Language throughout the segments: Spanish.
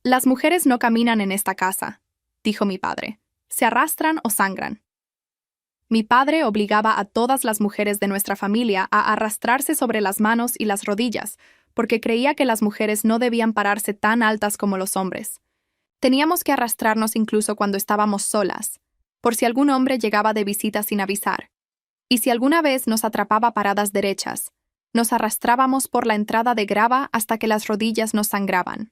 Las mujeres no caminan en esta casa, dijo mi padre. Se arrastran o sangran. Mi padre obligaba a todas las mujeres de nuestra familia a arrastrarse sobre las manos y las rodillas, porque creía que las mujeres no debían pararse tan altas como los hombres. Teníamos que arrastrarnos incluso cuando estábamos solas, por si algún hombre llegaba de visita sin avisar. Y si alguna vez nos atrapaba paradas derechas, nos arrastrábamos por la entrada de grava hasta que las rodillas nos sangraban.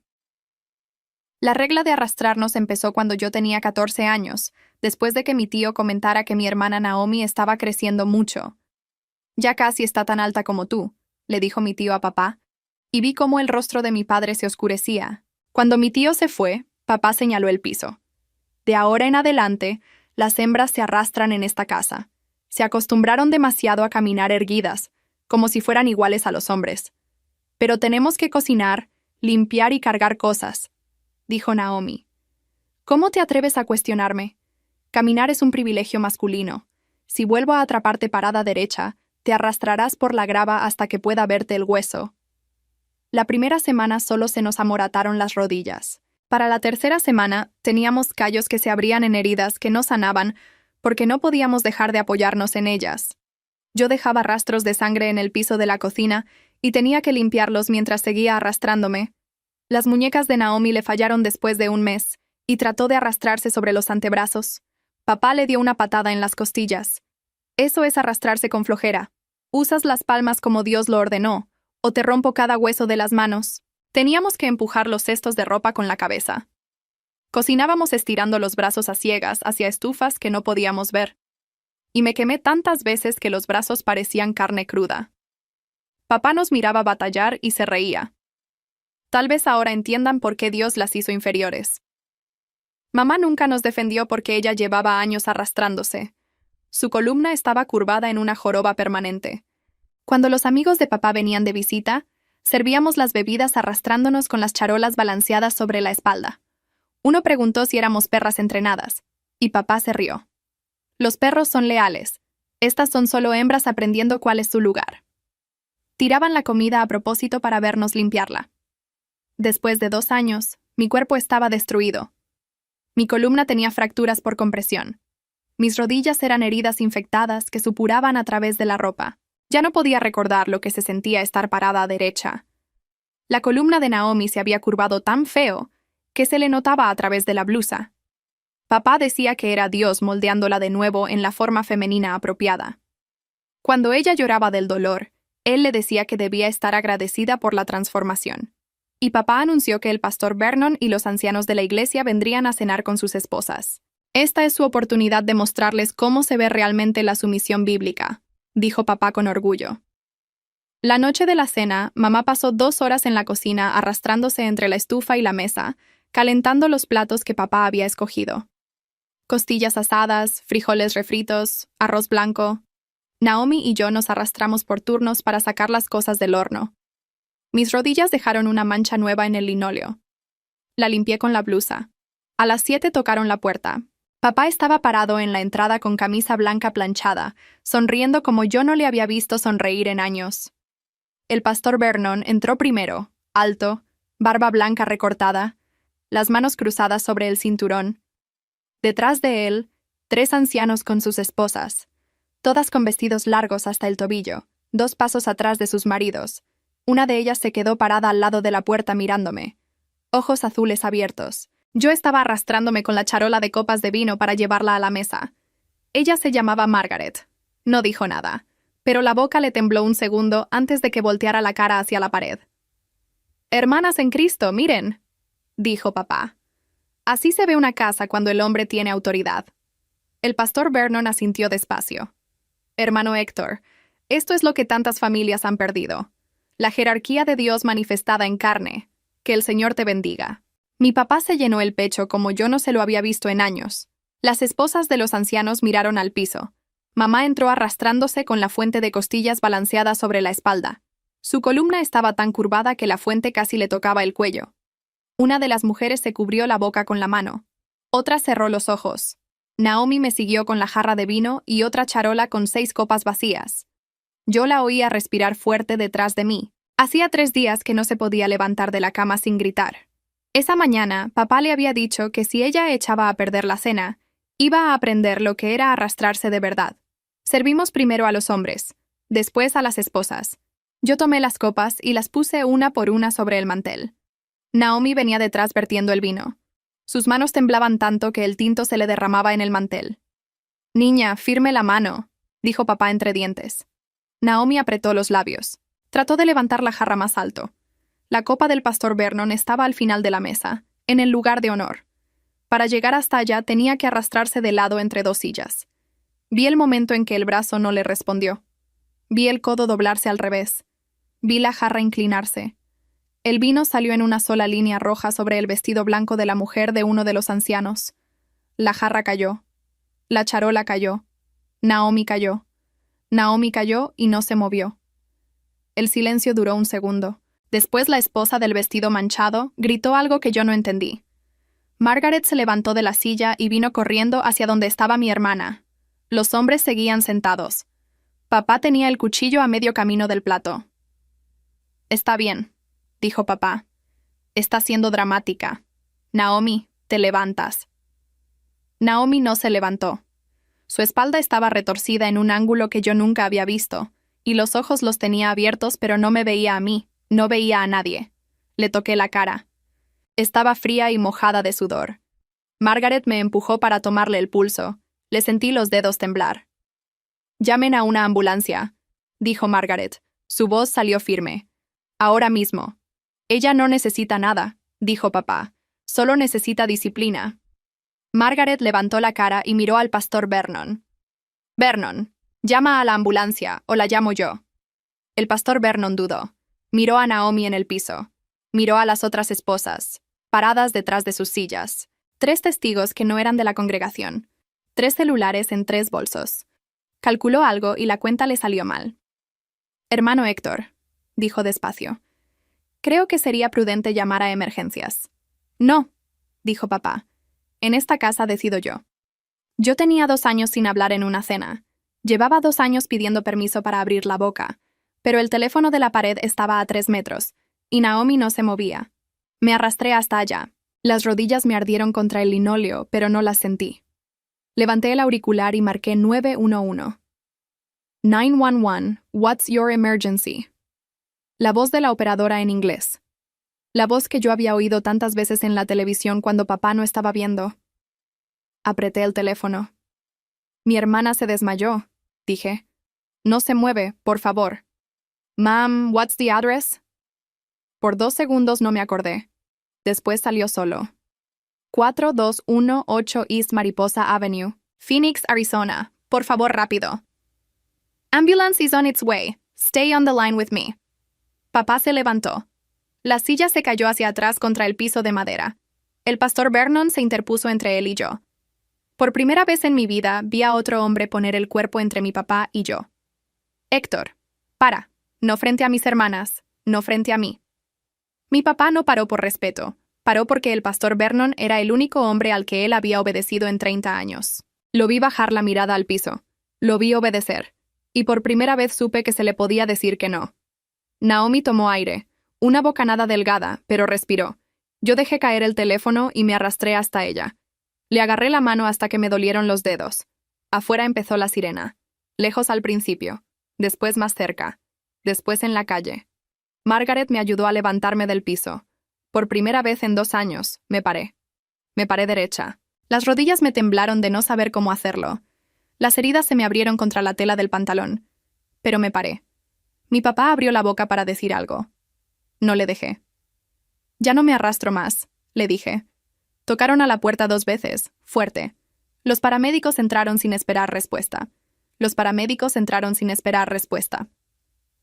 La regla de arrastrarnos empezó cuando yo tenía 14 años, después de que mi tío comentara que mi hermana Naomi estaba creciendo mucho. Ya casi está tan alta como tú, le dijo mi tío a papá, y vi cómo el rostro de mi padre se oscurecía. Cuando mi tío se fue, papá señaló el piso. De ahora en adelante, las hembras se arrastran en esta casa. Se acostumbraron demasiado a caminar erguidas, como si fueran iguales a los hombres. Pero tenemos que cocinar, limpiar y cargar cosas, dijo Naomi. ¿Cómo te atreves a cuestionarme? Caminar es un privilegio masculino. Si vuelvo a atraparte parada derecha, te arrastrarás por la grava hasta que pueda verte el hueso. La primera semana solo se nos amorataron las rodillas. Para la tercera semana, teníamos callos que se abrían en heridas que no sanaban porque no podíamos dejar de apoyarnos en ellas. Yo dejaba rastros de sangre en el piso de la cocina y tenía que limpiarlos mientras seguía arrastrándome. Las muñecas de Naomi le fallaron después de un mes y trató de arrastrarse sobre los antebrazos. Papá le dio una patada en las costillas. Eso es arrastrarse con flojera. Usas las palmas como Dios lo ordenó, o te rompo cada hueso de las manos. Teníamos que empujar los cestos de ropa con la cabeza. Cocinábamos estirando los brazos a ciegas hacia estufas que no podíamos ver. Y me quemé tantas veces que los brazos parecían carne cruda. Papá nos miraba batallar y se reía. Tal vez ahora entiendan por qué Dios las hizo inferiores. Mamá nunca nos defendió porque ella llevaba años arrastrándose. Su columna estaba curvada en una joroba permanente. Cuando los amigos de papá venían de visita, servíamos las bebidas arrastrándonos con las charolas balanceadas sobre la espalda. Uno preguntó si éramos perras entrenadas, y papá se rió. Los perros son leales. Estas son solo hembras aprendiendo cuál es su lugar. Tiraban la comida a propósito para vernos limpiarla. Después de 2 años, mi cuerpo estaba destruido. Mi columna tenía fracturas por compresión. Mis rodillas eran heridas infectadas que supuraban a través de la ropa. Ya no podía recordar lo que se sentía estar parada a derecha. La columna de Naomi se había curvado tan feo que se le notaba a través de la blusa. Papá decía que era Dios moldeándola de nuevo en la forma femenina apropiada. Cuando ella lloraba del dolor, él le decía que debía estar agradecida por la transformación. Y papá anunció que el pastor Vernon y los ancianos de la iglesia vendrían a cenar con sus esposas. Esta es su oportunidad de mostrarles cómo se ve realmente la sumisión bíblica, dijo papá con orgullo. La noche de la cena, mamá pasó 2 horas en la cocina arrastrándose entre la estufa y la mesa, calentando los platos que papá había escogido. Costillas asadas, frijoles refritos, arroz blanco. Naomi y yo nos arrastramos por turnos para sacar las cosas del horno. Mis rodillas dejaron una mancha nueva en el linóleo. La limpié con la blusa. A las 7 tocaron la puerta. Papá estaba parado en la entrada con camisa blanca planchada, sonriendo como yo no le había visto sonreír en años. El pastor Vernon entró primero, alto, barba blanca recortada, las manos cruzadas sobre el cinturón. Detrás de él, 3 ancianos con sus esposas, todas con vestidos largos hasta el tobillo, 2 pasos atrás de sus maridos. Una de ellas se quedó parada al lado de la puerta mirándome, ojos azules abiertos. Yo estaba arrastrándome con la charola de copas de vino para llevarla a la mesa. Ella se llamaba Margaret. No dijo nada, pero la boca le tembló un segundo antes de que volteara la cara hacia la pared. «Hermanas en Cristo, miren», dijo papá. Así se ve una casa cuando el hombre tiene autoridad. El pastor Vernon asintió despacio. «Hermano Héctor, esto es lo que tantas familias han perdido. La jerarquía de Dios manifestada en carne. Que el Señor te bendiga». Mi papá se llenó el pecho como yo no se lo había visto en años. Las esposas de los ancianos miraron al piso. Mamá entró arrastrándose con la fuente de costillas balanceada sobre la espalda. Su columna estaba tan curvada que la fuente casi le tocaba el cuello. Una de las mujeres se cubrió la boca con la mano. Otra cerró los ojos. Naomi me siguió con la jarra de vino y otra charola con 6 copas vacías. Yo la oía respirar fuerte detrás de mí. Hacía 3 días que no se podía levantar de la cama sin gritar. Esa mañana, papá le había dicho que si ella echaba a perder la cena, iba a aprender lo que era arrastrarse de verdad. Servimos primero a los hombres, después a las esposas. Yo tomé las copas y las puse una por una sobre el mantel. Naomi venía detrás vertiendo el vino. Sus manos temblaban tanto que el tinto se le derramaba en el mantel. «Niña, firme la mano», dijo papá entre dientes. Naomi apretó los labios. Trató de levantar la jarra más alto. La copa del pastor Vernon estaba al final de la mesa, en el lugar de honor. Para llegar hasta allá tenía que arrastrarse de lado entre dos sillas. Vi el momento en que el brazo no le respondió. Vi el codo doblarse al revés. Vi la jarra inclinarse. El vino salió en una sola línea roja sobre el vestido blanco de la mujer de uno de los ancianos. La jarra cayó. La charola cayó. Naomi cayó. Naomi cayó y no se movió. El silencio duró un segundo. Después la esposa del vestido manchado gritó algo que yo no entendí. Margaret se levantó de la silla y vino corriendo hacia donde estaba mi hermana. Los hombres seguían sentados. Papá tenía el cuchillo a medio camino del plato. «Está bien», dijo papá. «Está siendo dramática. Naomi, te levantas». Naomi no se levantó. Su espalda estaba retorcida en un ángulo que yo nunca había visto, y los ojos los tenía abiertos, pero no me veía a mí, no veía a nadie. Le toqué la cara. Estaba fría y mojada de sudor. Margaret me empujó para tomarle el pulso. Le sentí los dedos temblar. «Llamen a una ambulancia», dijo Margaret. Su voz salió firme. «Ahora mismo». «Ella no necesita nada», dijo papá. «Solo necesita disciplina». Margaret levantó la cara y miró al pastor Vernon. «Vernon, llama a la ambulancia, o la llamo yo». El pastor Vernon dudó. Miró a Naomi en el piso. Miró a las otras esposas, paradas detrás de sus sillas. 3 testigos que no eran de la congregación. 3 celulares en 3 bolsos. Calculó algo y la cuenta le salió mal. «Hermano Héctor», dijo despacio. «Creo que sería prudente llamar a emergencias». «No», dijo papá. «En esta casa decido yo». Yo tenía 2 años sin hablar en una cena. Llevaba 2 años pidiendo permiso para abrir la boca. Pero el teléfono de la pared estaba a 3 metros, y Naomi no se movía. Me arrastré hasta allá. Las rodillas me ardieron contra el linóleo, pero no las sentí. Levanté el auricular y marqué 911. 911, what's your emergency? La voz de la operadora en inglés. La voz que yo había oído tantas veces en la televisión cuando papá no estaba viendo. Apreté el teléfono. «Mi hermana se desmayó», dije. «No se mueve, por favor». «Ma'am, what's the address?» Por 2 segundos no me acordé. Después salió solo. 4218 East Mariposa Avenue, Phoenix, Arizona. Por favor, rápido. «Ambulance is on its way. Stay on the line with me». Papá se levantó. La silla se cayó hacia atrás contra el piso de madera. El pastor Vernon se interpuso entre él y yo. Por primera vez en mi vida vi a otro hombre poner el cuerpo entre mi papá y yo. «Héctor, para. No frente a mis hermanas, no frente a mí». Mi papá no paró por respeto. Paró porque el pastor Vernon era el único hombre al que él había obedecido en 30 años. Lo vi bajar la mirada al piso. Lo vi obedecer. Y por primera vez supe que se le podía decir que no. Naomi tomó aire. Una bocanada delgada, pero respiró. Yo dejé caer el teléfono y me arrastré hasta ella. Le agarré la mano hasta que me dolieron los dedos. Afuera empezó la sirena. Lejos al principio. Después más cerca. Después en la calle. Margaret me ayudó a levantarme del piso. Por primera vez en 2 años, me paré. Me paré derecha. Las rodillas me temblaron de no saber cómo hacerlo. Las heridas se me abrieron contra la tela del pantalón. Pero me paré. Mi papá abrió la boca para decir algo. No le dejé. «Ya no me arrastro más», le dije. Tocaron a la puerta 2 veces, fuerte. Los paramédicos entraron sin esperar respuesta. Los paramédicos entraron sin esperar respuesta.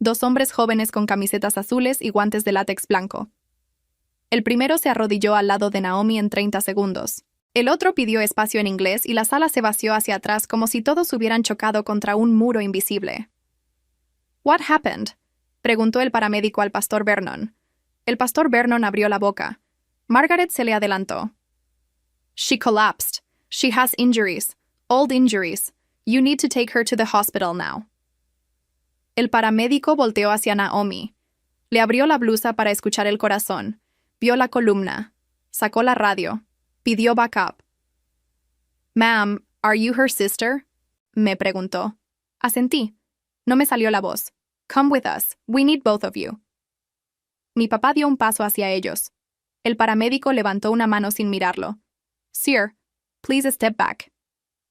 2 hombres jóvenes con camisetas azules y guantes de látex blanco. El primero se arrodilló al lado de Naomi en 30 segundos. El otro pidió espacio en inglés y la sala se vació hacia atrás como si todos hubieran chocado contra un muro invisible. «What happened?», preguntó el paramédico al pastor Vernon. El pastor Vernon abrió la boca. Margaret se le adelantó. «She collapsed. She has injuries. Old injuries. You need to take her to the hospital now». El paramédico volteó hacia Naomi. Le abrió la blusa para escuchar el corazón. Vio la columna. Sacó la radio. Pidió backup. Ma'am, are you her sister? Me preguntó. Asentí. No me salió la voz. Come with us. We need both of you. Mi papá dio un paso hacia ellos. El paramédico levantó una mano sin mirarlo. Sir, please step back.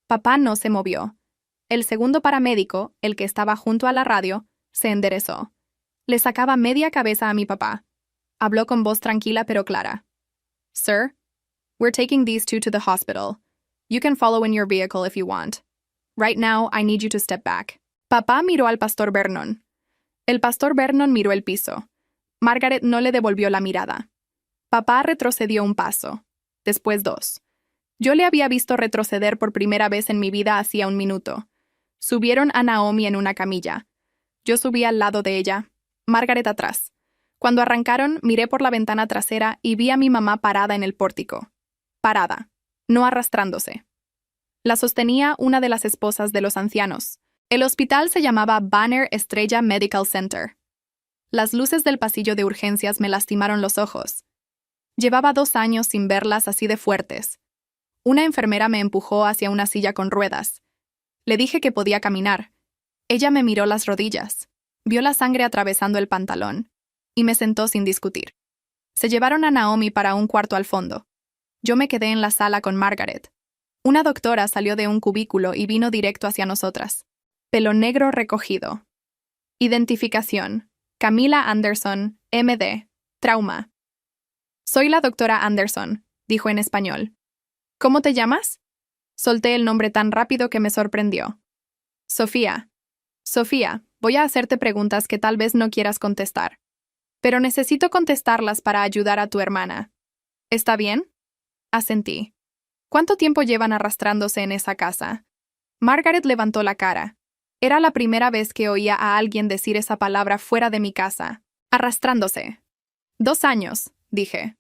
Papá no se movió. El segundo paramédico, el que estaba junto a la radio, se enderezó. Le sacaba media cabeza a mi papá. Habló con voz tranquila pero clara. Sir, we're taking these two to the hospital. You can follow in your vehicle if you want. Right now, I need you to step back. Papá miró al pastor Vernon. El pastor Vernon miró el piso. Margaret no le devolvió la mirada. Papá retrocedió un paso, después dos. Yo le había visto retroceder por primera vez en mi vida hacía un minuto. Subieron a Naomi en una camilla. Yo subí al lado de ella, Margaret atrás. Cuando arrancaron, miré por la ventana trasera y vi a mi mamá parada en el pórtico. Parada, no arrastrándose. La sostenía una de las esposas de los ancianos. El hospital se llamaba Banner Estrella Medical Center. Las luces del pasillo de urgencias me lastimaron los ojos. Llevaba 2 años sin verlas así de fuertes. Una enfermera me empujó hacia una silla con ruedas. Le dije que podía caminar. Ella me miró las rodillas, vio la sangre atravesando el pantalón, y me sentó sin discutir. Se llevaron a Naomi para un cuarto al fondo. Yo me quedé en la sala con Margaret. Una doctora salió de un cubículo y vino directo hacia nosotras. Pelo negro recogido. Identificación. Camila Anderson, MD. Trauma. Soy la doctora Anderson, dijo en español. ¿Cómo te llamas? Solté el nombre tan rápido que me sorprendió. Sofía. Sofía, voy a hacerte preguntas que tal vez no quieras contestar. Pero necesito contestarlas para ayudar a tu hermana. ¿Está bien? Asentí. ¿Cuánto tiempo llevan arrastrándose en esa casa? Margaret levantó la cara. Era la primera vez que oía a alguien decir esa palabra fuera de mi casa. Arrastrándose. 2 años, dije.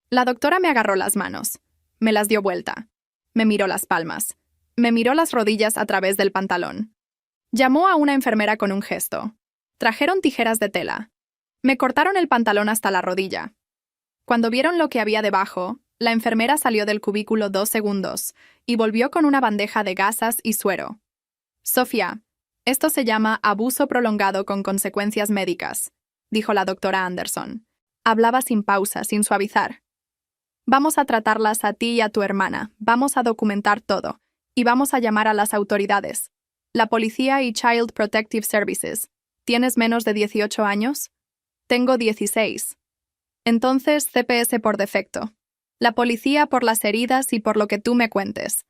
La doctora me agarró las manos. Me las dio vuelta. Me miró las palmas. Me miró las rodillas a través del pantalón. Llamó a una enfermera con un gesto. Trajeron tijeras de tela. Me cortaron el pantalón hasta la rodilla. Cuando vieron lo que había debajo, la enfermera salió del cubículo 2 segundos y volvió con una bandeja de gasas y suero. Sofía, esto se llama abuso prolongado con consecuencias médicas, dijo la doctora Anderson. Hablaba sin pausa, sin suavizar. Vamos a tratarlas a ti y a tu hermana, vamos a documentar todo, y vamos a llamar a las autoridades. La policía y Child Protective Services. ¿Tienes menos de 18 años? Tengo 16. Entonces, CPS por defecto. La policía por las heridas y por lo que tú me cuentes.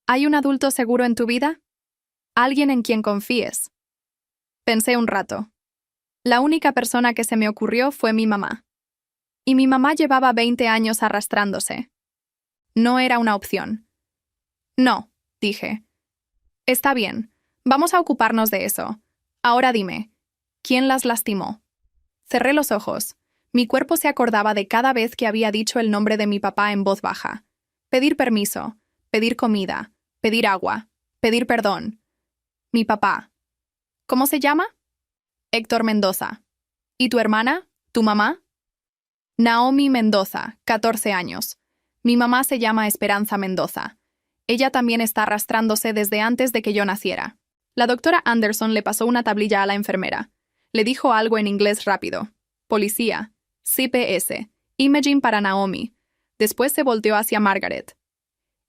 ¿Hay un adulto seguro en tu vida? ¿Alguien en quien confíes? Pensé un rato. La única persona que se me ocurrió fue mi mamá. Y mi mamá llevaba 20 años arrastrándose. No era una opción. No, dije. Está bien, vamos a ocuparnos de eso. Ahora dime, ¿quién las lastimó? Cerré los ojos. Mi cuerpo se acordaba de cada vez que había dicho el nombre de mi papá en voz baja. Pedir permiso, pedir comida, pedir agua, pedir perdón. Mi papá. ¿Cómo se llama? Héctor Mendoza. ¿Y tu hermana? ¿Tu mamá? Naomi Mendoza, 14 años. Mi mamá se llama Esperanza Mendoza. Ella también está arrastrándose desde antes de que yo naciera. La doctora Anderson le pasó una tablilla a la enfermera. Le dijo algo en inglés rápido. Policía. CPS. Imaging para Naomi. Después se volteó hacia Margaret.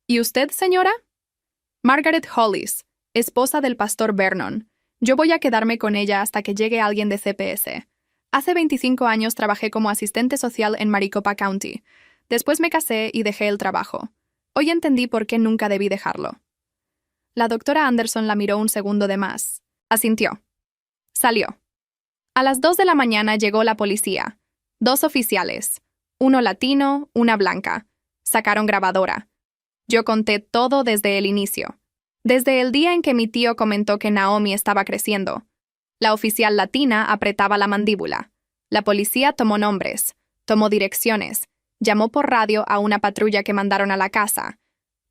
¿Y usted, señora? Margaret Hollis, esposa del pastor Vernon. Yo voy a quedarme con ella hasta que llegue alguien de CPS. Hace 25 años trabajé como asistente social en Maricopa County. Después me casé y dejé el trabajo. Hoy entendí por qué nunca debí dejarlo. La doctora Anderson la miró un segundo de más. Asintió. Salió. A las 2 de la mañana llegó la policía. 2 oficiales. Uno latino, una blanca. Sacaron grabadora. Yo conté todo desde el inicio. Desde el día en que mi tío comentó que Naomi estaba creciendo. La oficial latina apretaba la mandíbula. La policía tomó nombres, tomó direcciones, llamó por radio a una patrulla que mandaron a la casa.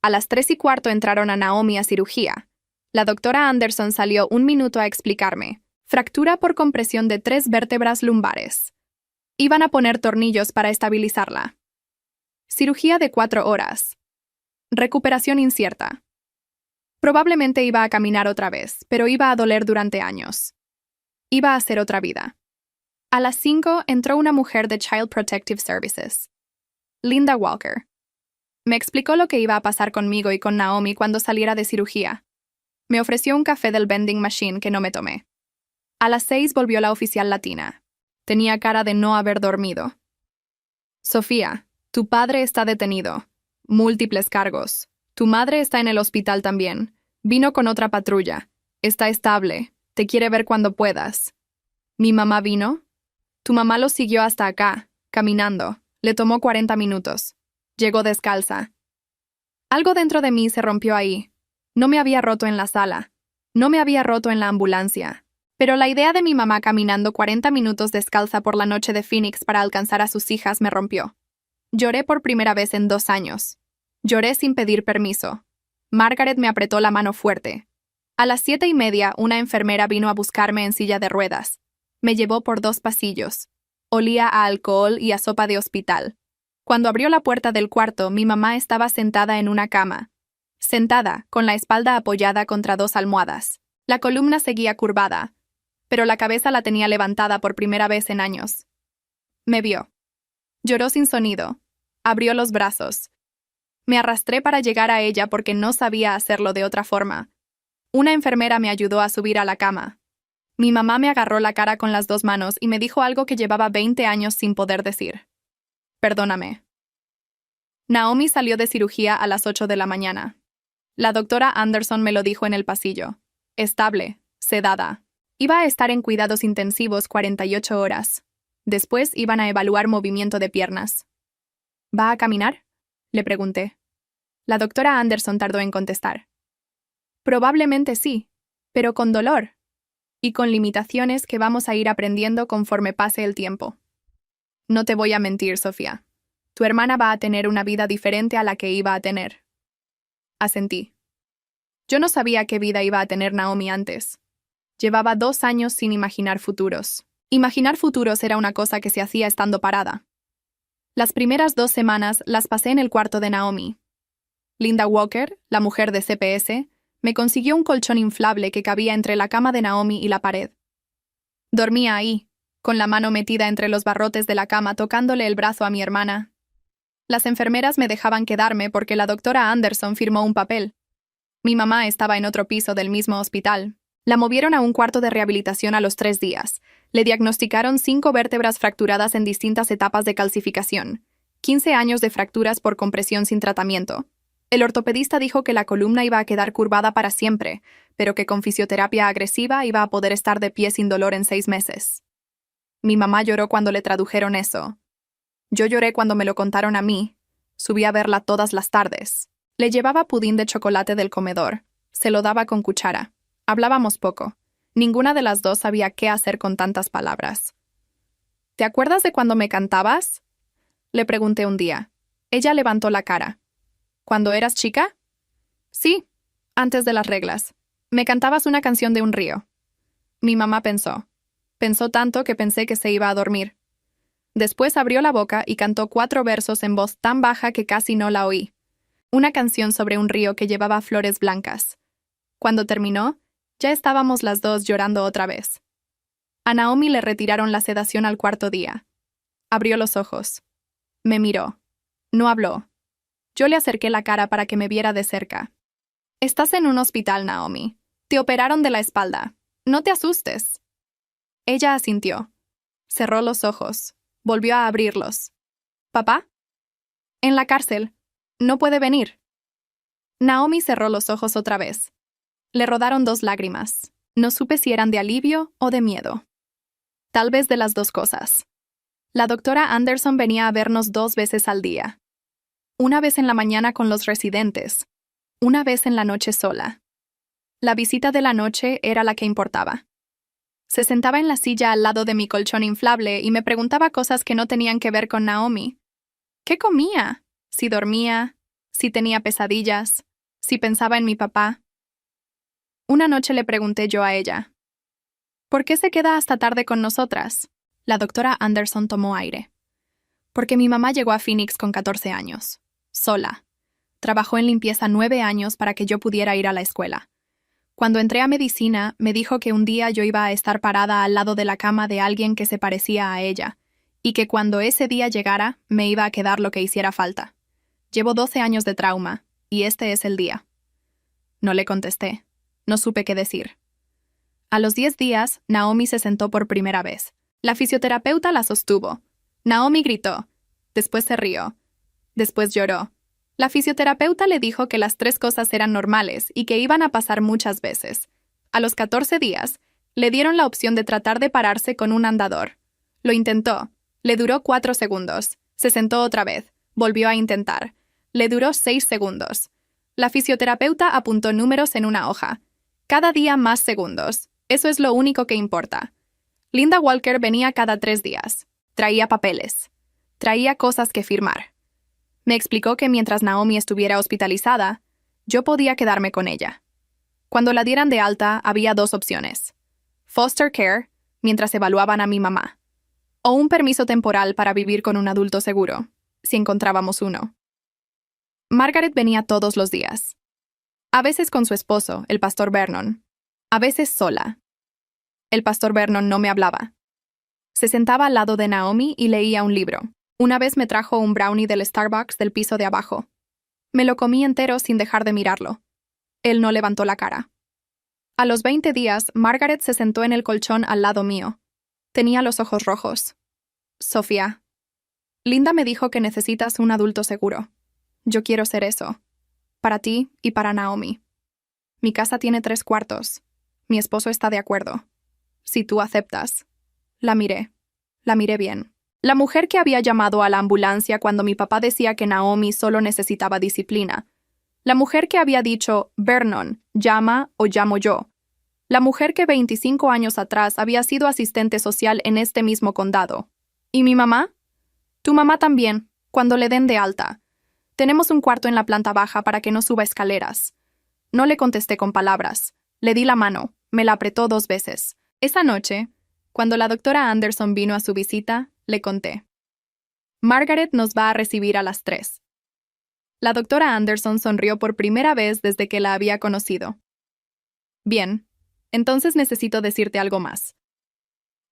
A las 3:15 entraron a Naomi a cirugía. La doctora Anderson salió 1 minuto a explicarme. Fractura por compresión de 3 vértebras lumbares. Iban a poner tornillos para estabilizarla. Cirugía de 4 horas. Recuperación incierta. Probablemente iba a caminar otra vez, pero iba a doler durante años. Iba a ser otra vida. A las 5 entró una mujer de Child Protective Services. Linda Walker. Me explicó lo que iba a pasar conmigo y con Naomi cuando saliera de cirugía. Me ofreció un café del vending machine que no me tomé. A las 6 volvió la oficial latina. Tenía cara de no haber dormido. Sofía, tu padre está detenido. Múltiples cargos. Tu madre está en el hospital también. Vino con otra patrulla. Está estable. Te quiere ver cuando puedas. ¿Mi mamá vino? Tu mamá lo siguió hasta acá, caminando. Le tomó 40 minutos. Llegó descalza. Algo dentro de mí se rompió ahí. No me había roto en la sala. No me había roto en la ambulancia. Pero la idea de mi mamá caminando 40 minutos descalza por la noche de Phoenix para alcanzar a sus hijas me rompió. Lloré por primera vez en 2 años. Lloré sin pedir permiso. Margaret me apretó la mano fuerte. A las 7:30, una enfermera vino a buscarme en silla de ruedas. Me llevó por 2 pasillos. Olía a alcohol y a sopa de hospital. Cuando abrió la puerta del cuarto, mi mamá estaba sentada en una cama. Sentada, con la espalda apoyada contra 2 almohadas. La columna seguía curvada, pero la cabeza la tenía levantada por primera vez en años. Me vio. Lloró sin sonido. Abrió los brazos. Me arrastré para llegar a ella porque no sabía hacerlo de otra forma. Una enfermera me ayudó a subir a la cama. Mi mamá me agarró la cara con las 2 manos y me dijo algo que llevaba 20 años sin poder decir. Perdóname. Naomi salió de cirugía a las 8 de la mañana. La doctora Anderson me lo dijo en el pasillo. Estable, sedada. Iba a estar en cuidados intensivos 48 horas. Después iban a evaluar movimiento de piernas. ¿Va a caminar?, le pregunté. La doctora Anderson tardó en contestar. Probablemente sí, pero con dolor. Y con limitaciones que vamos a ir aprendiendo conforme pase el tiempo. No te voy a mentir, Sofía. Tu hermana va a tener una vida diferente a la que iba a tener. Asentí. Yo no sabía qué vida iba a tener Naomi antes. Llevaba 2 años sin imaginar futuros. Imaginar futuros era una cosa que se hacía estando parada. Las primeras 2 semanas las pasé en el cuarto de Naomi. Linda Walker, la mujer de CPS, me consiguió un colchón inflable que cabía entre la cama de Naomi y la pared. Dormía ahí, con la mano metida entre los barrotes de la cama tocándole el brazo a mi hermana. Las enfermeras me dejaban quedarme porque la doctora Anderson firmó un papel. Mi mamá estaba en otro piso del mismo hospital. La movieron a un cuarto de rehabilitación a los 3 días. Le diagnosticaron 5 vértebras fracturadas en distintas etapas de calcificación, 15 años de fracturas por compresión sin tratamiento. El ortopedista dijo que la columna iba a quedar curvada para siempre, pero que con fisioterapia agresiva iba a poder estar de pie sin dolor en 6 meses. Mi mamá lloró cuando le tradujeron eso. Yo lloré cuando me lo contaron a mí. Subí a verla todas las tardes. Le llevaba pudín de chocolate del comedor. Se lo daba con cuchara. Hablábamos poco. Ninguna de las dos sabía qué hacer con tantas palabras. ¿Te acuerdas de cuando me cantabas?, le pregunté un día. Ella levantó la cara. ¿Cuando eras chica? Sí, antes de las reglas. Me cantabas una canción de un río. Mi mamá pensó. Pensó tanto que pensé que se iba a dormir. Después abrió la boca y cantó 4 versos en voz tan baja que casi no la oí. Una canción sobre un río que llevaba flores blancas. Cuando terminó, ya estábamos las 2 llorando otra vez. A Naomi le retiraron la sedación al 4.º día. Abrió los ojos. Me miró. No habló. Yo le acerqué la cara para que me viera de cerca. Estás en un hospital, Naomi. Te operaron de la espalda. No te asustes. Ella asintió. Cerró los ojos. Volvió a abrirlos. ¿Papá? En la cárcel. No puede venir. Naomi cerró los ojos otra vez. Le rodaron 2 lágrimas. No supe si eran de alivio o de miedo. Tal vez de las 2 cosas. La doctora Anderson venía a vernos 2 veces al día. Una vez en la mañana con los residentes. Una vez en la noche sola. La visita de la noche era la que importaba. Se sentaba en la silla al lado de mi colchón inflable y me preguntaba cosas que no tenían que ver con Naomi. ¿Qué comía? Si dormía, si tenía pesadillas, si pensaba en mi papá. Una noche le pregunté yo a ella. ¿Por qué se queda hasta tarde con nosotras? La doctora Anderson tomó aire. Porque mi mamá llegó a Phoenix con 14 años, sola. Trabajó en limpieza 9 años para que yo pudiera ir a la escuela. Cuando entré a medicina, me dijo que un día yo iba a estar parada al lado de la cama de alguien que se parecía a ella, y que cuando ese día llegara, me iba a quedar lo que hiciera falta. Llevo 12 años de trauma, y este es el día. No le contesté. No supe qué decir. A los 10 días, Naomi se sentó por primera vez. La fisioterapeuta la sostuvo. Naomi gritó. Después se rió. Después lloró. La fisioterapeuta le dijo que las 3 cosas eran normales y que iban a pasar muchas veces. A los 14 días, le dieron la opción de tratar de pararse con un andador. Lo intentó. Le duró 4 segundos. Se sentó otra vez. Volvió a intentar. Le duró 6 segundos. La fisioterapeuta apuntó números en una hoja. Cada día más segundos. Eso es lo único que importa. Linda Walker venía cada 3 días. Traía papeles. Traía cosas que firmar. Me explicó que mientras Naomi estuviera hospitalizada, yo podía quedarme con ella. Cuando la dieran de alta, había 2 opciones. Foster care, mientras evaluaban a mi mamá. O un permiso temporal para vivir con un adulto seguro, si encontrábamos uno. Margaret venía todos los días. A veces con su esposo, el pastor Vernon. A veces sola. El pastor Vernon no me hablaba. Se sentaba al lado de Naomi y leía un libro. Una vez me trajo un brownie del Starbucks del piso de abajo. Me lo comí entero sin dejar de mirarlo. Él no levantó la cara. A los 20 días, Margaret se sentó en el colchón al lado mío. Tenía los ojos rojos. Sofía. Linda me dijo que necesitas un adulto seguro. Yo quiero ser eso. Para ti y para Naomi. Mi casa tiene 3 cuartos. Mi esposo está de acuerdo. Si tú aceptas. La miré. La miré bien. La mujer que había llamado a la ambulancia cuando mi papá decía que Naomi solo necesitaba disciplina. La mujer que había dicho, Vernon, llama o llamo yo. La mujer que 25 años atrás había sido asistente social en este mismo condado. ¿Y mi mamá? Tu mamá también, cuando le den de alta. Tenemos un cuarto en la planta baja para que no suba escaleras. No le contesté con palabras. Le di la mano. Me la apretó 2 veces. Esa noche, cuando la doctora Anderson vino a su visita, le conté. Margaret nos va a recibir a las 3. La doctora Anderson sonrió por primera vez desde que la había conocido. Bien, entonces necesito decirte algo más.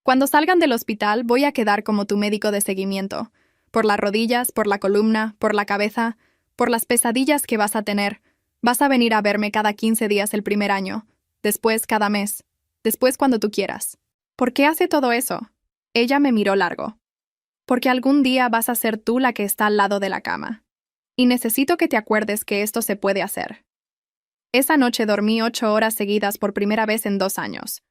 Cuando salgan del hospital voy a quedar como tu médico de seguimiento. Por las rodillas, por la columna, por la cabeza, por las pesadillas que vas a tener. Vas a venir a verme cada 15 días el primer año, después cada mes, después cuando tú quieras. ¿Por qué hace todo eso? Ella me miró largo. Porque algún día vas a ser tú la que está al lado de la cama. Y necesito que te acuerdes que esto se puede hacer. Esa noche dormí 8 horas seguidas por primera vez en 2 años.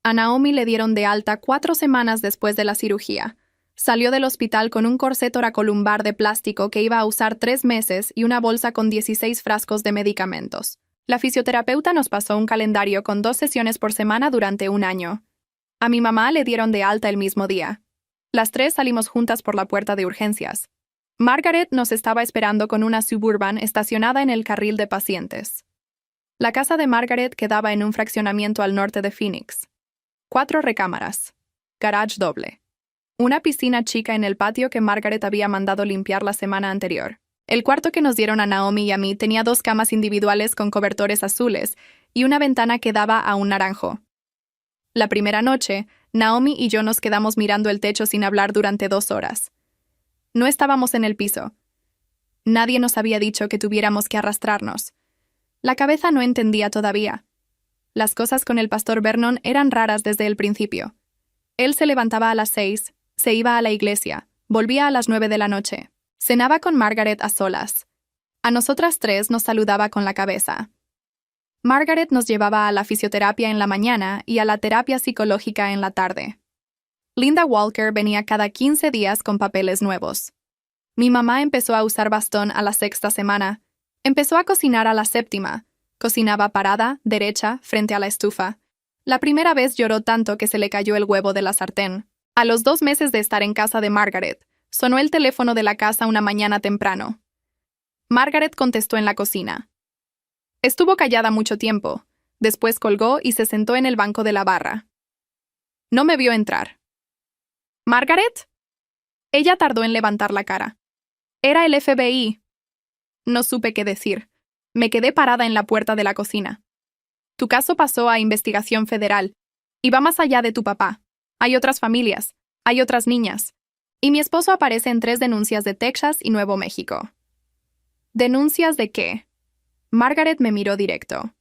A Naomi le dieron de alta 4 semanas después de la cirugía. Salió del hospital con un corset oracolumbar de plástico que iba a usar 3 meses y una bolsa con 16 frascos de medicamentos. La fisioterapeuta nos pasó un calendario con 2 sesiones por semana durante un año. A mi mamá le dieron de alta el mismo día. Las 3 salimos juntas por la puerta de urgencias. Margaret nos estaba esperando con una Suburban estacionada en el carril de pacientes. La casa de Margaret quedaba en un fraccionamiento al norte de Phoenix. 4 recámaras. Garage doble. Una piscina chica en el patio que Margaret había mandado limpiar la semana anterior. El cuarto que nos dieron a Naomi y a mí tenía 2 camas individuales con cobertores azules y una ventana que daba a un naranjo. La primera noche, Naomi y yo nos quedamos mirando el techo sin hablar durante 2 horas. No estábamos en el piso. Nadie nos había dicho que tuviéramos que arrastrarnos. La cabeza no entendía todavía. Las cosas con el pastor Vernon eran raras desde el principio. Él se levantaba a las 6, se iba a la iglesia, volvía a las 9 de la noche. Cenaba con Margaret a solas. A nosotras 3 nos saludaba con la cabeza. Margaret nos llevaba a la fisioterapia en la mañana y a la terapia psicológica en la tarde. Linda Walker venía cada 15 días con papeles nuevos. Mi mamá empezó a usar bastón a la 6ª semana. Empezó a cocinar a la 7ª. Cocinaba parada, derecha, frente a la estufa. La primera vez lloró tanto que se le cayó el huevo de la sartén. A los 2 meses de estar en casa de Margaret, sonó el teléfono de la casa una mañana temprano. Margaret contestó en la cocina. Estuvo callada mucho tiempo. Después colgó y se sentó en el banco de la barra. No me vio entrar. ¿Margaret? Ella tardó en levantar la cara. Era el FBI. No supe qué decir. Me quedé parada en la puerta de la cocina. Tu caso pasó a investigación federal y va más allá de tu papá. Hay otras familias, hay otras niñas. Y mi esposo aparece en 3 denuncias de Texas y Nuevo México. ¿Denuncias de qué? Margaret me miró directo.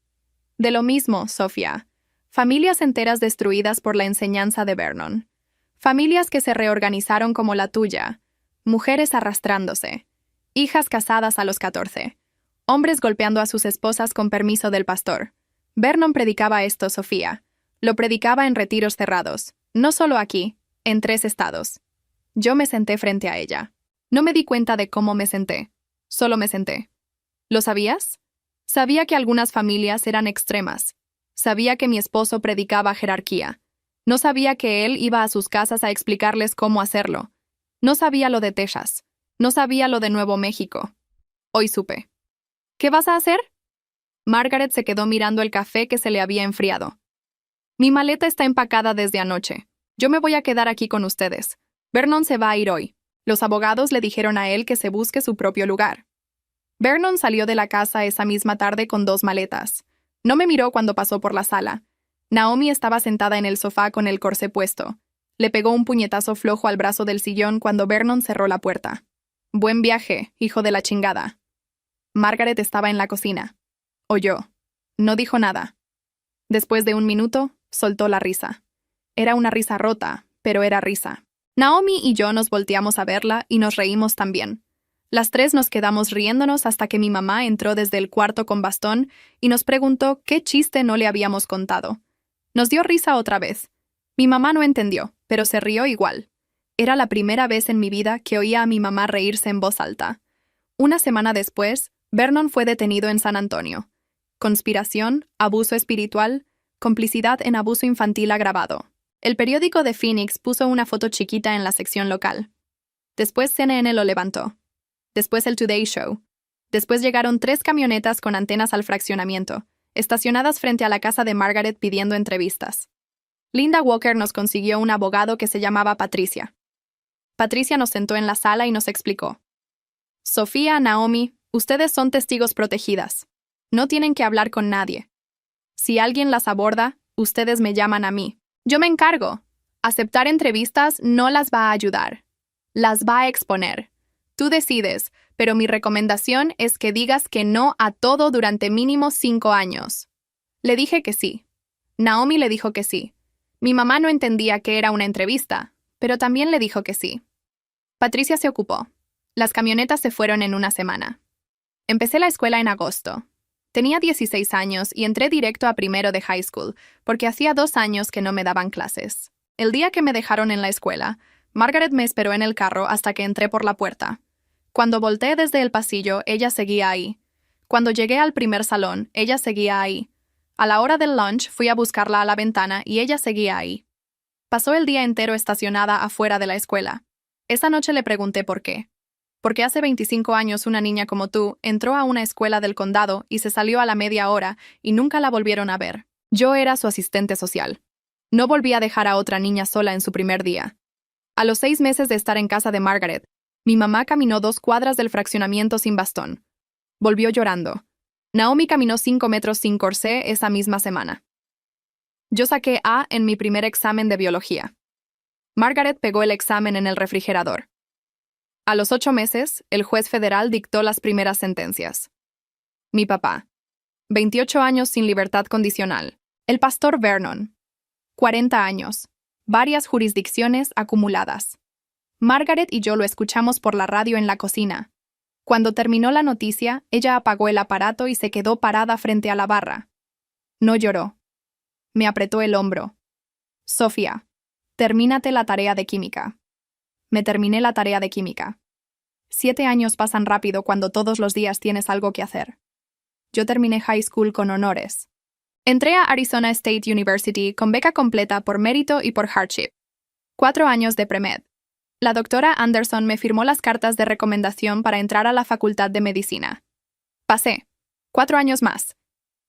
De lo mismo, Sofía. Familias enteras destruidas por la enseñanza de Vernon. Familias que se reorganizaron como la tuya. Mujeres arrastrándose. Hijas casadas a los 14. Hombres golpeando a sus esposas con permiso del pastor. Vernon predicaba esto, Sofía. Lo predicaba en retiros cerrados. No solo aquí, en 3 estados. Yo me senté frente a ella. No me di cuenta de cómo me senté. Solo me senté. ¿Lo sabías? Sabía que algunas familias eran extremas. Sabía que mi esposo predicaba jerarquía. No sabía que él iba a sus casas a explicarles cómo hacerlo. No sabía lo de Texas. No sabía lo de Nuevo México. Hoy supe. ¿Qué vas a hacer? Margaret se quedó mirando el café que se le había enfriado. Mi maleta está empacada desde anoche. Yo me voy a quedar aquí con ustedes. Vernon se va a ir hoy. Los abogados le dijeron a él que se busque su propio lugar. Vernon salió de la casa esa misma tarde con 2 maletas. No me miró cuando pasó por la sala. Naomi estaba sentada en el sofá con el corsé puesto. Le pegó un puñetazo flojo al brazo del sillón cuando Vernon cerró la puerta. Buen viaje, hijo de la chingada. Margaret estaba en la cocina. Oyó. No dijo nada. Después de 1 minuto, soltó la risa. Era una risa rota, pero era risa. Naomi y yo nos volteamos a verla y nos reímos también. Las 3 nos quedamos riéndonos hasta que mi mamá entró desde el cuarto con bastón y nos preguntó qué chiste no le habíamos contado. Nos dio risa otra vez. Mi mamá no entendió, pero se rió igual. Era la primera vez en mi vida que oía a mi mamá reírse en voz alta. Una semana después, Vernon fue detenido en San Antonio. Conspiración, abuso espiritual, complicidad en abuso infantil agravado. El periódico de Phoenix puso una foto chiquita en la sección local. Después CNN lo levantó. Después el Today Show. Después llegaron 3 camionetas con antenas al fraccionamiento, estacionadas frente a la casa de Margaret pidiendo entrevistas. Linda Walker nos consiguió un abogado que se llamaba Patricia. Patricia nos sentó en la sala y nos explicó. Sofía, Naomi, ustedes son testigos protegidas. No tienen que hablar con nadie. Si alguien las aborda, ustedes me llaman a mí. Yo me encargo. Aceptar entrevistas no las va a ayudar. Las va a exponer. Tú decides, pero mi recomendación es que digas que no a todo durante mínimo 5 años. Le dije que sí. Naomi le dijo que sí. Mi mamá no entendía que era una entrevista, pero también le dijo que sí. Patricia se ocupó. Las camionetas se fueron en 1 semana. Empecé la escuela en agosto. Tenía 16 años y entré directo a primero de high school, porque hacía 2 años que no me daban clases. El día que me dejaron en la escuela, Margaret me esperó en el carro hasta que entré por la puerta. Cuando volteé desde el pasillo, ella seguía ahí. Cuando llegué al primer salón, ella seguía ahí. A la hora del lunch fui a buscarla a la ventana y ella seguía ahí. Pasó el día entero estacionada afuera de la escuela. Esa noche le pregunté por qué. Porque hace 25 años una niña como tú entró a una escuela del condado y se salió a la media hora y nunca la volvieron a ver. Yo era su asistente social. No volví a dejar a otra niña sola en su primer día. A los 6 meses de estar en casa de Margaret, mi mamá caminó 2 cuadras del fraccionamiento sin bastón. Volvió llorando. Naomi caminó 5 metros sin corsé esa misma semana. Yo saqué A en mi primer examen de biología. Margaret pegó el examen en el refrigerador. A los 8 meses, el juez federal dictó las primeras sentencias. Mi papá. 28 años sin libertad condicional. El pastor Vernon. 40 años. Varias jurisdicciones acumuladas. Margaret y yo lo escuchamos por la radio en la cocina. Cuando terminó la noticia, ella apagó el aparato y se quedó parada frente a la barra. No lloró. Me apretó el hombro. Sofía, termínate la tarea de química. Me terminé la tarea de química. 7 años pasan rápido cuando todos los días tienes algo que hacer. Yo terminé high school con honores. Entré a Arizona State University con beca completa por mérito y por hardship. 4 años de pre-med. La doctora Anderson me firmó las cartas de recomendación para entrar a la Facultad de Medicina. Pasé. 4 años más.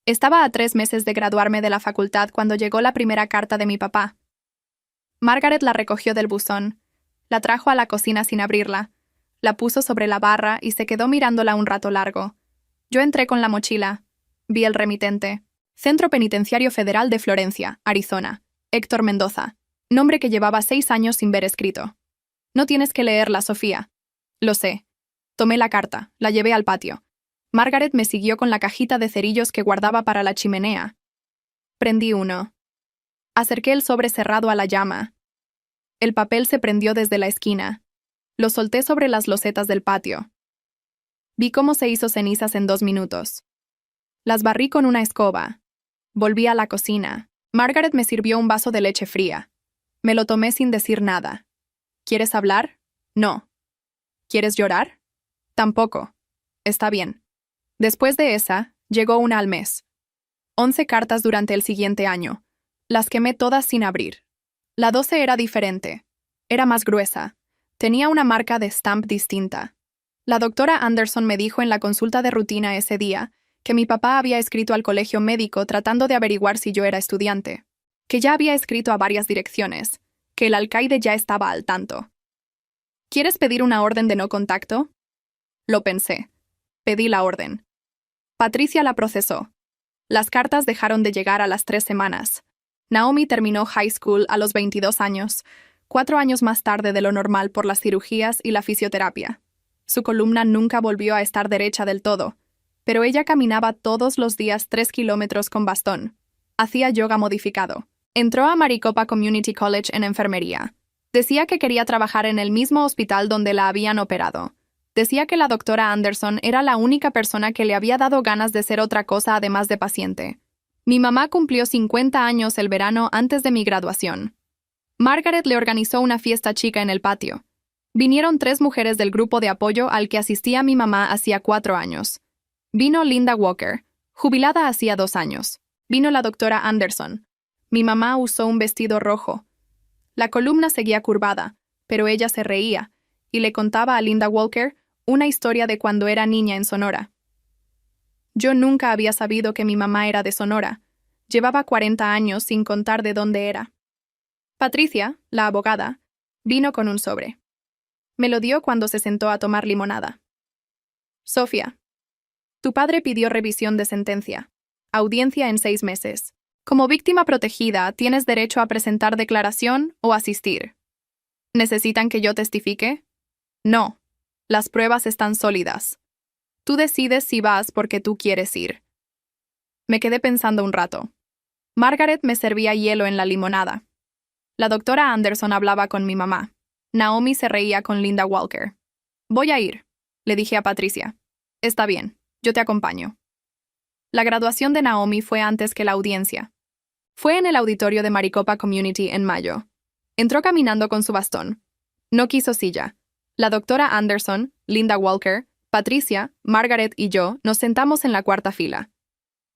Estaba a 3 meses de graduarme de la facultad cuando llegó la primera carta de mi papá. Margaret la recogió del buzón. La trajo a la cocina sin abrirla. La puso sobre la barra y se quedó mirándola un rato largo. Yo entré con la mochila. Vi el remitente. Centro Penitenciario Federal de Florencia, Arizona. Héctor Mendoza. Nombre que llevaba 6 años sin ver escrito. No tienes que leerla, Sofía. Lo sé. Tomé la carta, la llevé al patio. Margaret me siguió con la cajita de cerillos que guardaba para la chimenea. Prendí uno. Acerqué el sobre cerrado a la llama. El papel se prendió desde la esquina. Lo solté sobre las losetas del patio. Vi cómo se hizo cenizas en 2 minutos. Las barrí con una escoba. Volví a la cocina. Margaret me sirvió un vaso de leche fría. Me lo tomé sin decir nada. ¿Quieres hablar? No. ¿Quieres llorar? Tampoco. Está bien. Después de esa, llegó una al mes. 11 cartas durante el siguiente año. Las quemé todas sin abrir. La 12 era diferente. Era más gruesa. Tenía una marca de stamp distinta. La doctora Anderson me dijo en la consulta de rutina ese día que mi papá había escrito al colegio médico tratando de averiguar si yo era estudiante, que ya había escrito a varias direcciones, que el alcaide ya estaba al tanto. ¿Quieres pedir una orden de no contacto? Lo pensé. Pedí la orden. Patricia la procesó. Las cartas dejaron de llegar a las 3 semanas. Naomi terminó high school a los 22 años, 4 años más tarde de lo normal por las cirugías y la fisioterapia. Su columna nunca volvió a estar derecha del todo, pero ella caminaba todos los días 3 kilómetros con bastón. Hacía yoga modificado. Entró a Maricopa Community College en enfermería. Decía que quería trabajar en el mismo hospital donde la habían operado. Decía que la doctora Anderson era la única persona que le había dado ganas de ser otra cosa además de paciente. Mi mamá cumplió 50 años el verano antes de mi graduación. Margaret le organizó una fiesta chica en el patio. Vinieron 3 mujeres del grupo de apoyo al que asistía mi mamá hacía 4 años. Vino Linda Walker, jubilada hacía 2 años. Vino la doctora Anderson. Mi mamá usó un vestido rojo. La columna seguía curvada, pero ella se reía, y le contaba a Linda Walker una historia de cuando era niña en Sonora. Yo nunca había sabido que mi mamá era de Sonora. Llevaba 40 años sin contar de dónde era. Patricia, la abogada, vino con un sobre. Me lo dio cuando se sentó a tomar limonada. Sofía, tu padre pidió revisión de sentencia. Audiencia en 6 meses. Como víctima protegida, tienes derecho a presentar declaración o asistir. ¿Necesitan que yo testifique? No. Las pruebas están sólidas. Tú decides si vas porque tú quieres ir. Me quedé pensando un rato. Margaret me servía hielo en la limonada. La doctora Anderson hablaba con mi mamá. Naomi se reía con Linda Walker. Voy a ir, le dije a Patricia. Está bien, yo te acompaño. La graduación de Naomi fue antes que la audiencia. Fue en el auditorio de Maricopa Community en mayo. Entró caminando con su bastón. No quiso silla. La doctora Anderson, Linda Walker, Patricia, Margaret y yo nos sentamos en la 4ª fila.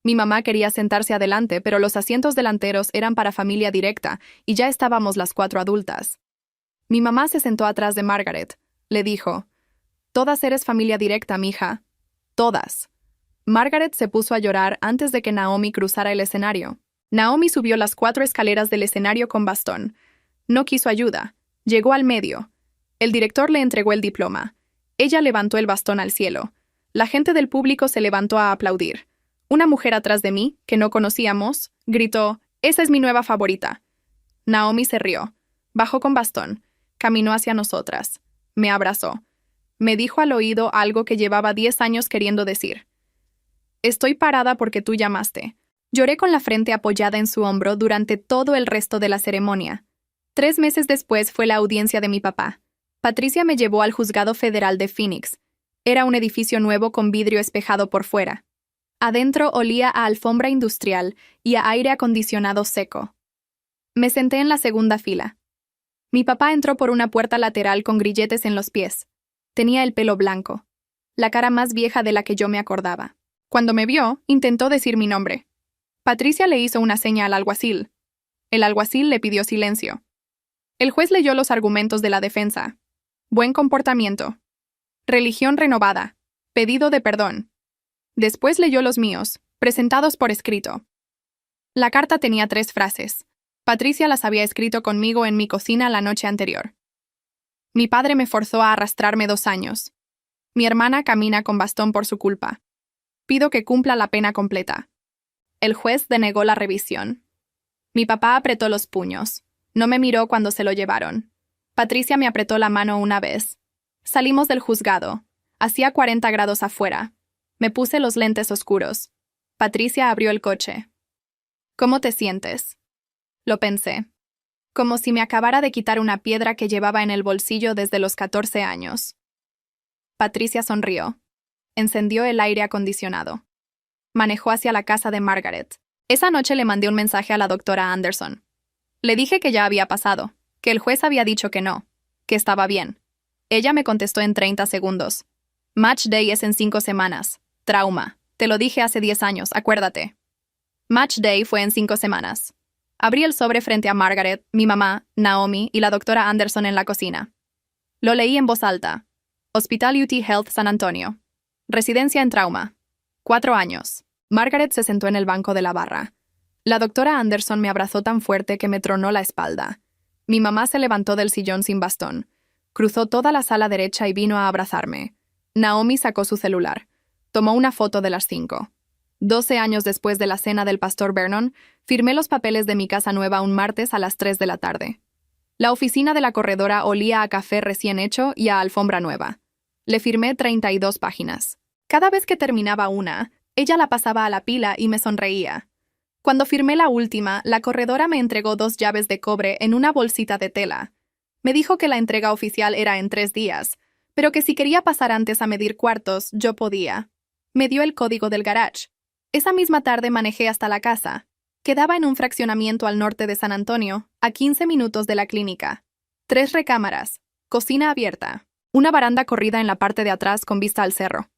Mi mamá quería sentarse adelante, pero los asientos delanteros eran para familia directa y ya estábamos las 4 adultas. Mi mamá se sentó atrás de Margaret. Le dijo, «Todas eres familia directa, mija. Todas». Margaret se puso a llorar antes de que Naomi cruzara el escenario. Naomi subió las 4 escaleras del escenario con bastón. No quiso ayuda. Llegó al medio. El director le entregó el diploma. Ella levantó el bastón al cielo. La gente del público se levantó a aplaudir. Una mujer atrás de mí, que no conocíamos, gritó, «Esa es mi nueva favorita». Naomi se rió. Bajó con bastón. Caminó hacia nosotras. Me abrazó. Me dijo al oído algo que llevaba 10 años queriendo decir. «Estoy parada porque tú llamaste». Lloré con la frente apoyada en su hombro durante todo el resto de la ceremonia. 3 meses después fue la audiencia de mi papá. Patricia me llevó al juzgado federal de Phoenix. Era un edificio nuevo con vidrio espejado por fuera. Adentro olía a alfombra industrial y a aire acondicionado seco. Me senté en la 2ª fila. Mi papá entró por una puerta lateral con grilletes en los pies. Tenía el pelo blanco, la cara más vieja de la que yo me acordaba. Cuando me vio, intentó decir mi nombre. Patricia le hizo una seña al alguacil. El alguacil le pidió silencio. El juez leyó los argumentos de la defensa. Buen comportamiento. Religión renovada. Pedido de perdón. Después leyó los míos, presentados por escrito. La carta tenía 3 frases. Patricia las había escrito conmigo en mi cocina la noche anterior. Mi padre me forzó a arrastrarme 2 años. Mi hermana camina con bastón por su culpa. Pido que cumpla la pena completa. El juez denegó la revisión. Mi papá apretó los puños. No me miró cuando se lo llevaron. Patricia me apretó la mano una vez. Salimos del juzgado. Hacía 40 grados afuera. Me puse los lentes oscuros. Patricia abrió el coche. ¿Cómo te sientes? Lo pensé. Como si me acabara de quitar una piedra que llevaba en el bolsillo desde los 14 años. Patricia sonrió. Encendió el aire acondicionado. Manejó hacia la casa de Margaret. Esa noche le mandé un mensaje a la doctora Anderson. Le dije que ya había pasado, que el juez había dicho que no, que estaba bien. Ella me contestó en 30 segundos. Match Day es en 5 semanas. Trauma. Te lo dije hace 10 años, acuérdate. Match Day fue en 5 semanas. Abrí el sobre frente a Margaret, mi mamá, Naomi y la doctora Anderson en la cocina. Lo leí en voz alta. Hospital UT Health San Antonio. Residencia en trauma. 4 años. Margaret se sentó en el banco de la barra. La doctora Anderson me abrazó tan fuerte que me tronó la espalda. Mi mamá se levantó del sillón sin bastón. Cruzó toda la sala derecha y vino a abrazarme. Naomi sacó su celular. Tomó una foto de las 5. 12 años después de la cena del pastor Vernon, firmé los papeles de mi casa nueva un martes a las 3 de la tarde. La oficina de la corredora olía a café recién hecho y a alfombra nueva. Le firmé 32 páginas. Cada vez que terminaba una, ella la pasaba a la pila y me sonreía. Cuando firmé la última, la corredora me entregó 2 llaves de cobre en una bolsita de tela. Me dijo que la entrega oficial era en 3 días, pero que si quería pasar antes a medir cuartos, yo podía. Me dio el código del garage. Esa misma tarde manejé hasta la casa. Quedaba en un fraccionamiento al norte de San Antonio, a 15 minutos de la clínica. 3 recámaras, cocina abierta, una baranda corrida en la parte de atrás con vista al cerro.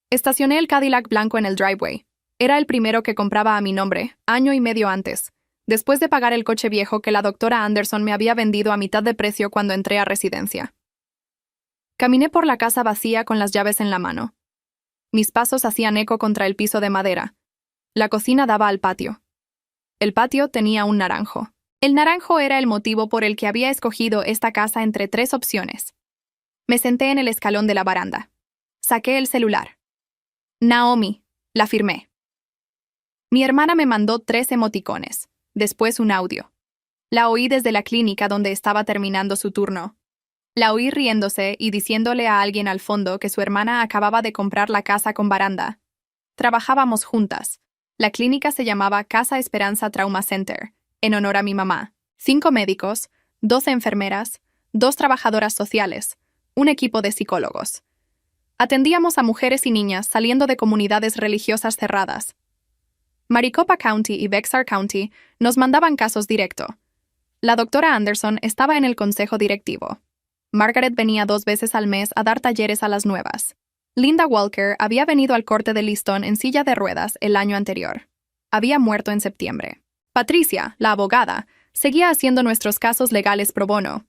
Estacioné el Cadillac blanco en el driveway. Era el primero que compraba a mi nombre, año y medio antes, después de pagar el coche viejo que la doctora Anderson me había vendido a mitad de precio cuando entré a residencia. Caminé por la casa vacía con las llaves en la mano. Mis pasos hacían eco contra el piso de madera. La cocina daba al patio. El patio tenía un naranjo. El naranjo era el motivo por el que había escogido esta casa entre 3 opciones. Me senté en el escalón de la baranda. Saqué el celular. Naomi, la firmé. Mi hermana me mandó 3 emoticones, después un audio. La oí desde la clínica donde estaba terminando su turno. La oí riéndose y diciéndole a alguien al fondo que su hermana acababa de comprar la casa con baranda. Trabajábamos juntas. La clínica se llamaba Casa Esperanza Trauma Center, en honor a mi mamá. 5 médicos, 2 enfermeras, 2 trabajadoras sociales, un equipo de psicólogos. Atendíamos a mujeres y niñas saliendo de comunidades religiosas cerradas. Maricopa County y Bexar County nos mandaban casos directo. La doctora Anderson estaba en el consejo directivo. Margaret venía 2 veces al mes a dar talleres a las nuevas. Linda Walker había venido al corte de listón en silla de ruedas el año anterior. Había muerto en septiembre. Patricia, la abogada, seguía haciendo nuestros casos legales pro bono.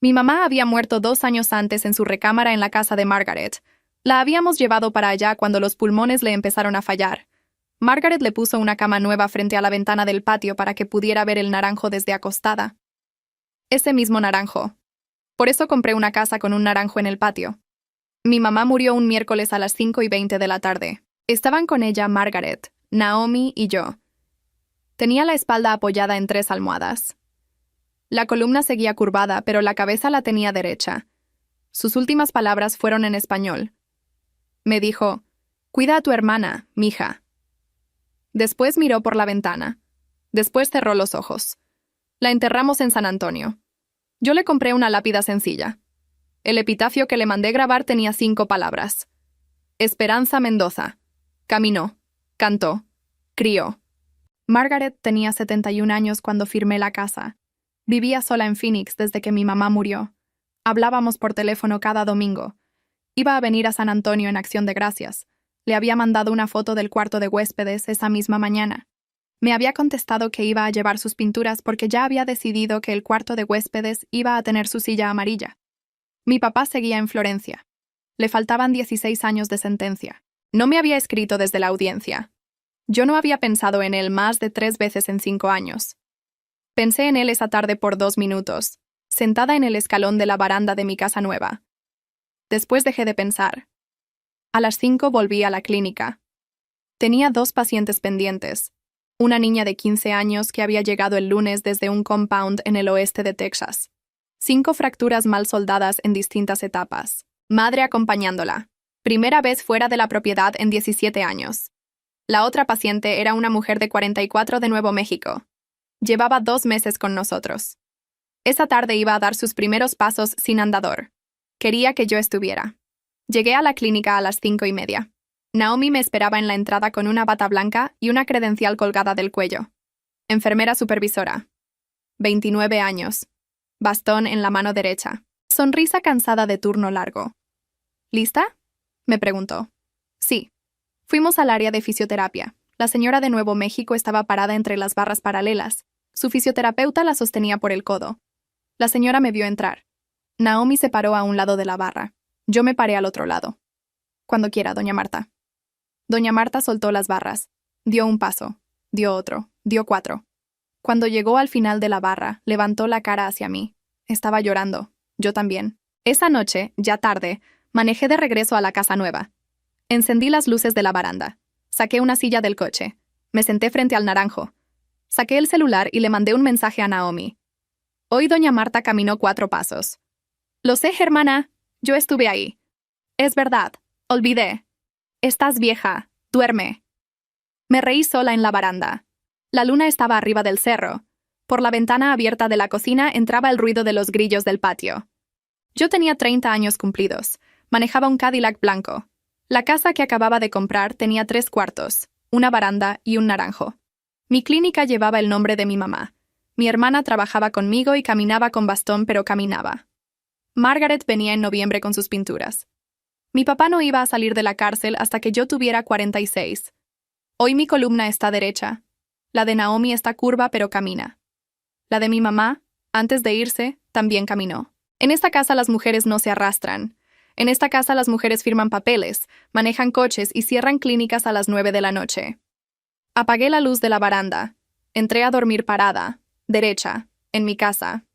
Mi mamá había muerto 2 años antes en su recámara en la casa de Margaret. La habíamos llevado para allá cuando los pulmones le empezaron a fallar. Margaret le puso una cama nueva frente a la ventana del patio para que pudiera ver el naranjo desde acostada. Ese mismo naranjo. Por eso compré una casa con un naranjo en el patio. Mi mamá murió un miércoles a las 5:20 de la tarde. Estaban con ella Margaret, Naomi y yo. Tenía la espalda apoyada en 3 almohadas. La columna seguía curvada, pero la cabeza la tenía derecha. Sus últimas palabras fueron en español. Me dijo, «Cuida a tu hermana, mija». Después miró por la ventana. Después cerró los ojos. La enterramos en San Antonio. Yo le compré una lápida sencilla. El epitafio que le mandé grabar tenía 5 palabras. Esperanza Mendoza. Caminó. Cantó. Crió. Margaret tenía 71 años cuando firmé la casa. Vivía sola en Phoenix desde que mi mamá murió. Hablábamos por teléfono cada domingo. Iba a venir a San Antonio en Acción de Gracias. Le había mandado una foto del cuarto de huéspedes esa misma mañana. Me había contestado que iba a llevar sus pinturas porque ya había decidido que el cuarto de huéspedes iba a tener su silla amarilla. Mi papá seguía en Florencia. Le faltaban 16 años de sentencia. No me había escrito desde la audiencia. Yo no había pensado en él más de 3 veces en 5 años. Pensé en él esa tarde por 2 minutos. sentada en el escalón de la baranda de mi casa nueva. Después dejé de pensar. A las 5 volví a la clínica. Tenía 2 pacientes pendientes. Una niña de 15 años que había llegado el lunes desde un compound en el oeste de Texas. 5 fracturas mal soldadas en distintas etapas. Madre acompañándola. Primera vez fuera de la propiedad en 17 años. La otra paciente era una mujer de 44 de Nuevo México. Llevaba 2 meses con nosotros. Esa tarde iba a dar sus primeros pasos sin andador. Quería que yo estuviera. Llegué a la clínica a las 5:30. Naomi me esperaba en la entrada con una bata blanca y una credencial colgada del cuello. Enfermera supervisora. 29 años. Bastón en la mano derecha. Sonrisa cansada de turno largo. ¿Lista?, me preguntó. Sí. Fuimos al área de fisioterapia. La señora de Nuevo México estaba parada entre las barras paralelas. Su fisioterapeuta la sostenía por el codo. La señora me vio entrar. Naomi se paró a un lado de la barra. Yo me paré al otro lado. Cuando quiera, doña Marta. Doña Marta soltó las barras. Dio un paso. Dio otro. Dio 4. Cuando llegó al final de la barra, levantó la cara hacia mí. Estaba llorando. Yo también. Esa noche, ya tarde, manejé de regreso a la casa nueva. Encendí las luces de la baranda. Saqué una silla del coche. Me senté frente al naranjo. Saqué el celular y le mandé un mensaje a Naomi. Hoy doña Marta caminó 4 pasos. Lo sé, hermana. Yo estuve ahí. Es verdad. Olvidé. Estás vieja. Duerme. Me reí sola en la baranda. La luna estaba arriba del cerro. Por la ventana abierta de la cocina entraba el ruido de los grillos del patio. Yo tenía 30 años cumplidos. Manejaba un Cadillac blanco. La casa que acababa de comprar tenía 3 cuartos, una baranda y un naranjo. Mi clínica llevaba el nombre de mi mamá. Mi hermana trabajaba conmigo y caminaba con bastón, pero caminaba. Margaret venía en noviembre con sus pinturas. Mi papá no iba a salir de la cárcel hasta que yo tuviera 46. Hoy mi columna está derecha. La de Naomi está curva, pero camina. La de mi mamá, antes de irse, también caminó. En esta casa las mujeres no se arrastran. En esta casa las mujeres firman papeles, manejan coches y cierran clínicas a las 9 de la noche. Apagué la luz de la baranda. Entré a dormir parada, derecha, en mi casa.